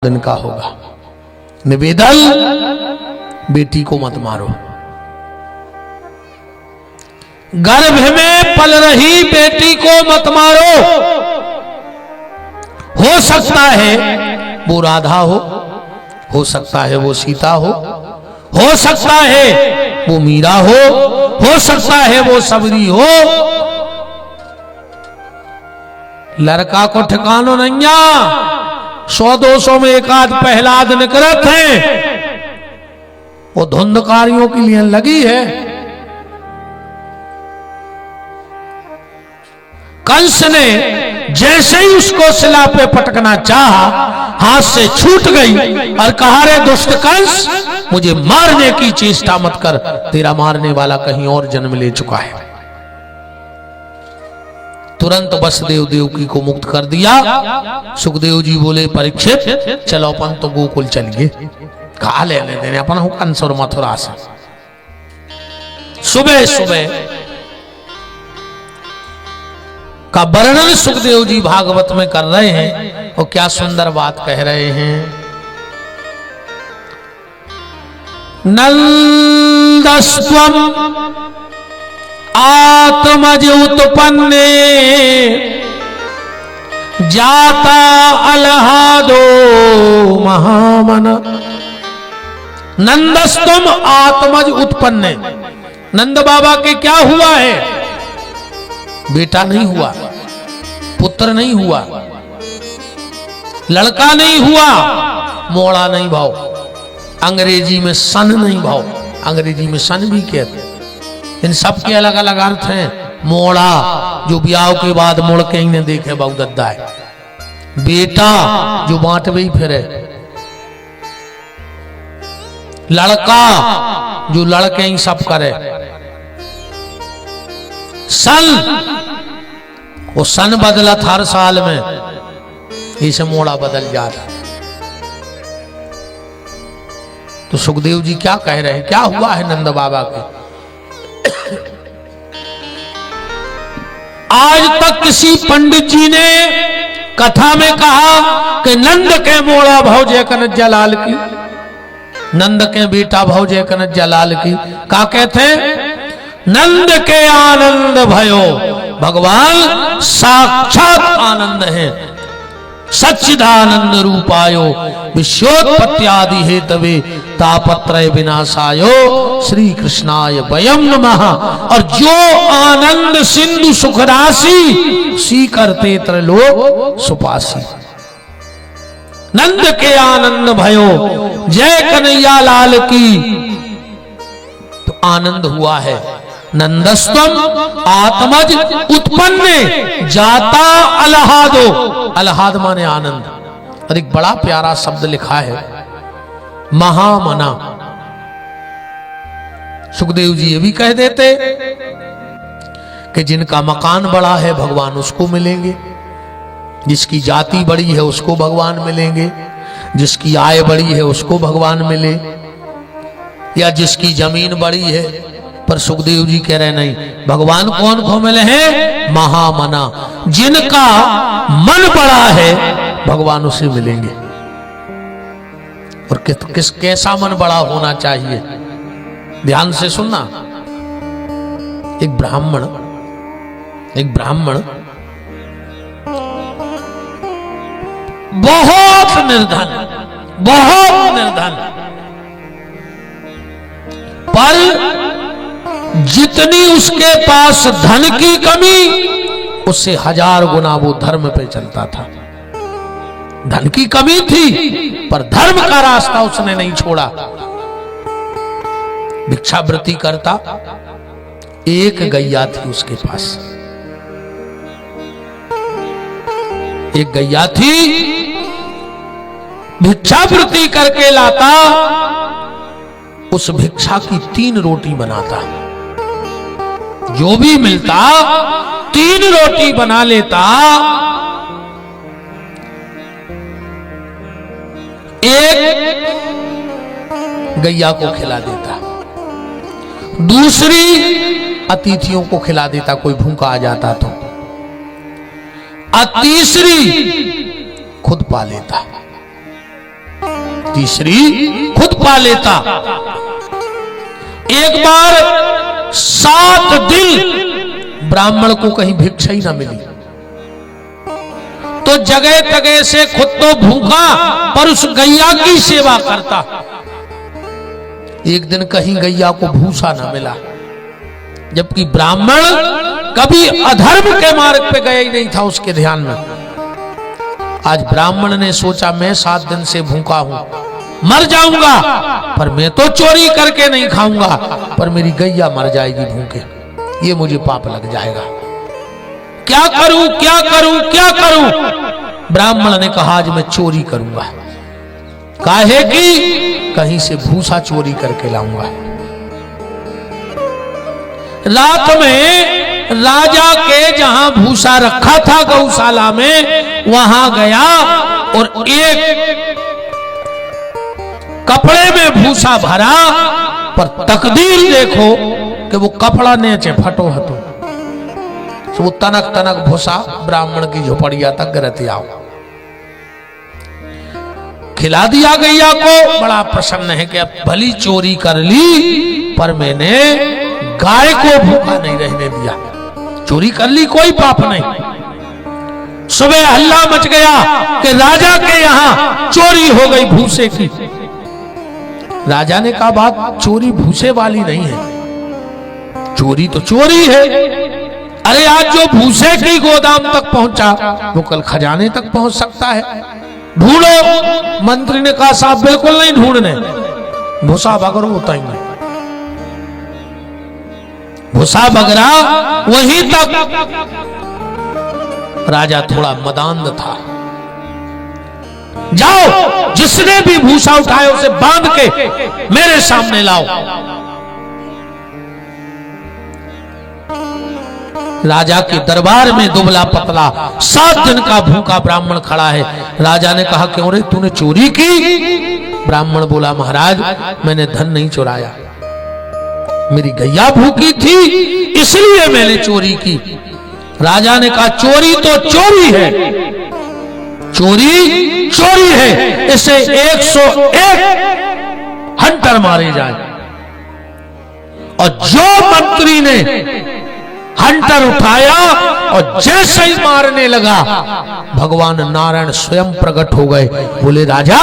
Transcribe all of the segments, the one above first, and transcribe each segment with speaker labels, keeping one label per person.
Speaker 1: दिन का होगा। निवेदन, बेटी को मत मारो। गर्भ में पल रही बेटी को मत मारो। हो सकता है वो राधा हो सकता है वो सीता हो सकता है वो मीरा हो सकता है वो सबरी हो। लड़का को ठिकानो नैया, 100-200 में एक आध प्रहलाद निकलत है, वो धुंधकारियों के लिए लगी है। कंस ने जैसे ही उसको शिला पे पटकना चाहा, हाथ से छूट गई और कहा, रे दुष्ट कंस, मुझे मारने की चेष्टा मत कर, तेरा मारने वाला कहीं और जन्म ले चुका है। तुरंत वसुदेव देवकी को मुक्त कर दिया। सुखदेव जी बोले, परीक्षित चलो अपन तो गोकुल चलिए, कहा लेने देने अपन हूं कंस और मथुरा से। सुबह सुबह का वर्णन सुखदेव जी भागवत में कर रहे हैं और क्या सुंदर बात कह रहे हैं। नंदस्त्वम आत्मज उत्पन्ने जाता अलहादो महामन। नंदस्त्वम आत्मज उत्पन्ने, नंद बाबा के क्या हुआ है? बेटा नहीं हुआ, पुत्र नहीं हुआ, लड़का नहीं हुआ, मोड़ा नहीं भाव, अंग्रेजी में सन नहीं भाव, अंग्रेजी में सन भी कहते हैं। इन सब के अलग अलग अर्थ हैं। मोड़ा जो ब्याह के बाद मुड़ के ही ने देखे बहुत दद्दा है। बेटा जो बांट भी फिरे। लड़का जो लड़के ही सब करे। सन, वो सन बदला था हर साल में, इसे मोड़ा बदल जाता। तो सुखदेव जी क्या कह रहे हैं, क्या हुआ है नंद बाबा के? आज तक किसी पंडित जी ने कथा में कहा कि नंद के मोड़ा भौजे कनज जलाल की, नंद के बेटा भौजे कनज जलाल की, क्या कहते हैं? नंद के आनंद भयो, भगवान साक्षात आनंद है, सच्चिदानंद रूपायो विश्वोत्पत्त्यादि हेतवे तापत्रय विनाशायो श्री कृष्णाय वयम नमः। और जो आनंद सिंधु सुख राशि सी करते त्रलोक सुपासी। नंद के आनंद भयो, जय कन्हैया लाल की। तो आनंद हुआ है। नंदस्त्वम आत्मज उत्पन्ने जाता अलहादो, अलहाद माने आनंद। और एक बड़ा प्यारा शब्द लिखा है महामना। सुखदेव जी ये भी कह देते कि जिनका मकान बड़ा है भगवान उसको मिलेंगे, जिसकी जाति बड़ी है उसको भगवान मिलेंगे, जिसकी आय बड़ी है उसको भगवान मिले, या जिसकी जमीन बड़ी है। पर सुखदेव जी कह रहे नहीं, भगवान कौन को मिले हैं? महामना। जिनका मन बड़ा है भगवान उसे मिलेंगे। और किस कैसा मन बड़ा होना चाहिए? ध्यान से सुनना। एक ब्राह्मण बहुत निर्धन, पर जितनी उसके पास धन की कमी, उससे 1000 गुना वो धर्म पे चलता था। धन की कमी थी पर धर्म का रास्ता उसने नहीं छोड़ा। भिक्षावृत्ति करता। एक गैया थी उसके पास, एक गैया थी, भिक्षावृत्ति करके लाता, उस भिक्षा की 3 रोटी बनाता। जो भी मिलता 3 रोटी बना लेता। एक गैया को खिला देता, दूसरी अतिथियों को खिला देता, कोई भूखा आ जाता तो, और तीसरी खुद पा लेता। तीसरी खुद पा लेता। एक बार 7 दिन ब्राह्मण को कहीं भिक्षा ही ना मिली, तो जगह तगह से खुद तो भूखा पर उस गैया की सेवा करता। एक दिन कहीं गैया को भूसा ना मिला, जबकि ब्राह्मण कभी अधर्म के मार्ग पे गया ही नहीं था उसके ध्यान में। आज ब्राह्मण ने सोचा मैं 7 दिन से भूखा हूं, मर जाऊंगा, पर मैं तो चोरी करके नहीं खाऊंगा, पर मेरी गैया मर जाएगी भूखे, ये मुझे पाप लग जाएगा। क्या करूं क्या करूं क्या करूं? ब्राह्मण ने कहा आज मैं चोरी करूंगा, काहे कि कहीं से भूसा चोरी करके लाऊंगा। रात में राजा के जहां भूसा रखा था गौशाला में, वहां गया और एक कपड़े में भूसा भरा, पर तकदीर देखो कि वो कपड़ा नीचे फटो हतो, वो तनक तनक भूसा ब्राह्मण की झोपड़िया तक गिरते आओ। खिला दिया गैया को, बड़ा प्रसन्न है कि अब भली चोरी कर ली, पर मैंने गाय को भूखा नहीं रहने दिया। चोरी कर ली कोई पाप नहीं। सुबह हल्ला मच गया कि राजा के यहां चोरी हो गई भूसे की। राजा ने कहा बात चोरी भूसे वाली नहीं है, चोरी तो चोरी है। अरे आज जो भूसे की गोदाम तक पहुंचा वो कल खजाने तक पहुंच सकता है, ढूंढो। मंत्री ने कहा साहब बिल्कुल नहीं ढूंढने, भूसा बगरो होता ही नहीं। भूसा बगरा वहीं तक। राजा थोड़ा मदान्ध था, जाओ जिसने भी भूसा उठाया उसे बांध के मेरे सामने लाओ। राजा के दरबार में दुबला पतला 7 दिन का भूखा ब्राह्मण खड़ा है। राजा ने कहा क्यों रे तूने चोरी की? ब्राह्मण बोला महाराज मैंने धन नहीं चुराया, मेरी गैया भूखी थी इसलिए मैंने चोरी की। राजा ने कहा चोरी तो चोरी है, चोरी चोरी है, इसे 101 हंटर मारे जाए। और जो मंत्री ने हंटर उठाया और जैसे ही मारने लगा, भगवान नारायण स्वयं प्रकट हो गए। बोले राजा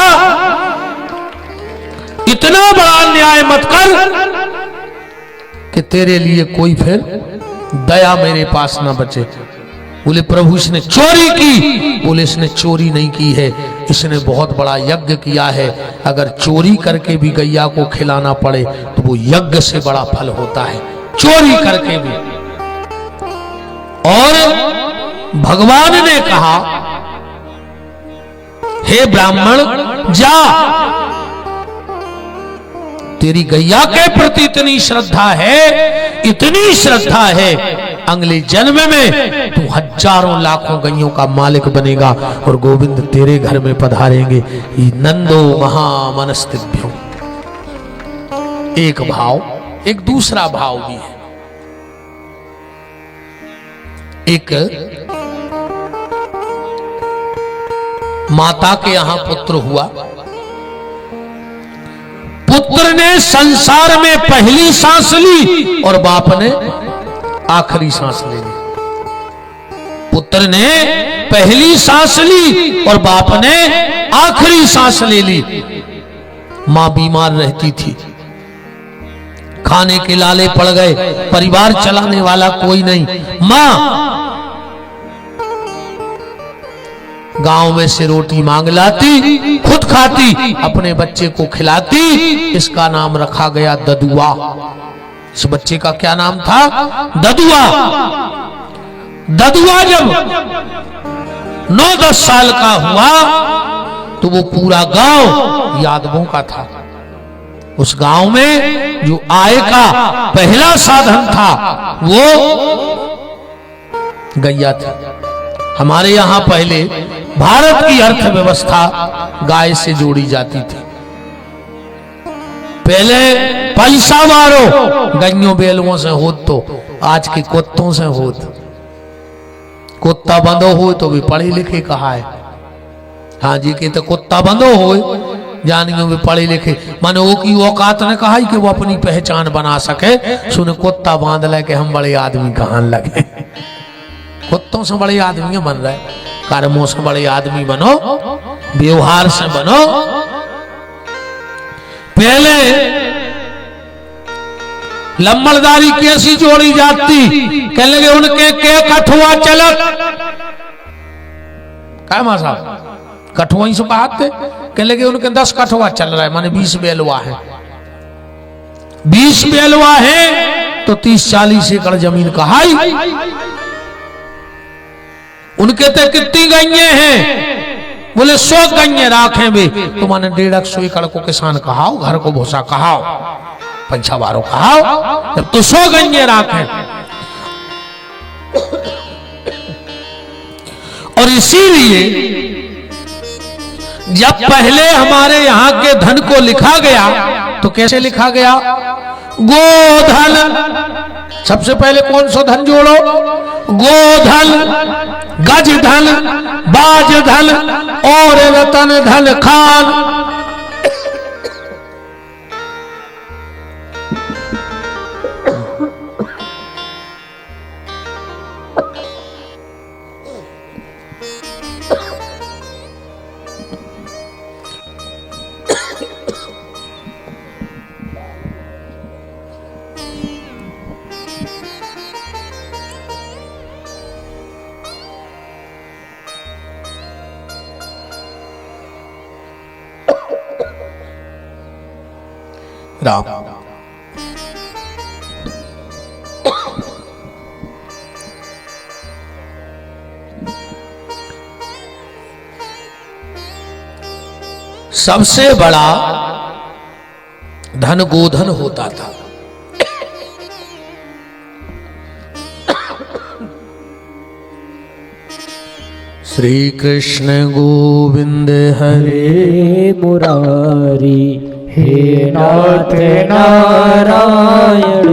Speaker 1: इतना बड़ा अन्याय मत कर कि तेरे लिए कोई फिर दया मेरे पास ना बचे। बोले प्रभु इसने चोरी की। बोले इसने चोरी नहीं की है, इसने बहुत बड़ा यज्ञ किया है। अगर चोरी करके भी गैया को खिलाना पड़े तो वो यज्ञ से बड़ा फल होता है, चोरी करके भी। और भगवान ने कहा हे ब्राह्मण जा, तेरी गैया के प्रति इतनी श्रद्धा है, इतनी श्रद्धा है, अगले जन्म में तू हजारों लाखों गैयों का मालिक बनेगा और गोविंद तेरे घर में पधारेंगे। नंदो महामनस्तिभ्यो। एक भाव, एक दूसरा भाव भी है। एक माता के यहां पुत्र हुआ, पुत्र ने संसार में पहली सांस ली और बाप ने आखिरी सांस ले ली। पुत्र ने पहली सांस ली और बाप ने आखिरी सांस ले ली। मां बीमार रहती थी, खाने के लाले पड़ गए, परिवार चलाने वाला कोई नहीं। मां गांव में से रोटी मांग लाती, खुद खाती, अपने बच्चे को खिलाती। इसका नाम रखा गया ददुआ। इस बच्चे का क्या नाम था? ददुआ। ददुआ जब 9-10 साल का हुआ तो वो पूरा गांव यादवों का था। उस गांव में जो आय का पहला साधन था वो गैया थी। हमारे यहां पहले भारत की अर्थव्यवस्था गाय से जोड़ी जाती थी। पहले पैसा मारो गैयों बैलों से होत, तो आज के कुत्तों से होत। कुत्ता बंदो हो तो भी पढ़े लिखे कहा है। हाँ जी के तो कुत्ता बंदो हो जानियों में पढ़े लिखे, माने वो की औकात ने कहा कि वो अपनी पहचान बना सके। सुन कुत्ता बांध ले के हम बड़े आदमी कहां लगे। कुत्तों से बड़े आदमी बन रहे, कर्मों से बड़े आदमी बनो, व्यवहार से बनो। पहले लम्बड़दारी कैसी जोड़ी जाती, कह लगे उनके के कठुआ चलत, क्या मां साहब कठुआ ही से बात थे, कह लगे उनके 10 कठुआ चल रहा है, माने 20 बेलवा है। 20 बेलवा है तो 30-40 एकड़ जमीन कहाई। उनके ते कितनी गैये हैं, बोले 100 गैये राखे वे, तो माने 150 एकड़ को किसान कहाओ, घर को भूसा कहाओ, पंछा बारो कहाओ, जब तो 100 गैये राखे। और इसीलिए जब पहले हमारे यहां के धन को लिखा गया तो कैसे लिखा गया, गोधन। सबसे पहले कौन सा धन जोड़ो, गोधन, गज धन, बाज धन और रतन धन खान। राम सबसे बड़ा धन गोधन होता था। श्री कृष्ण गोविंद हरे
Speaker 2: मुरारी, हे नाथ नारायण।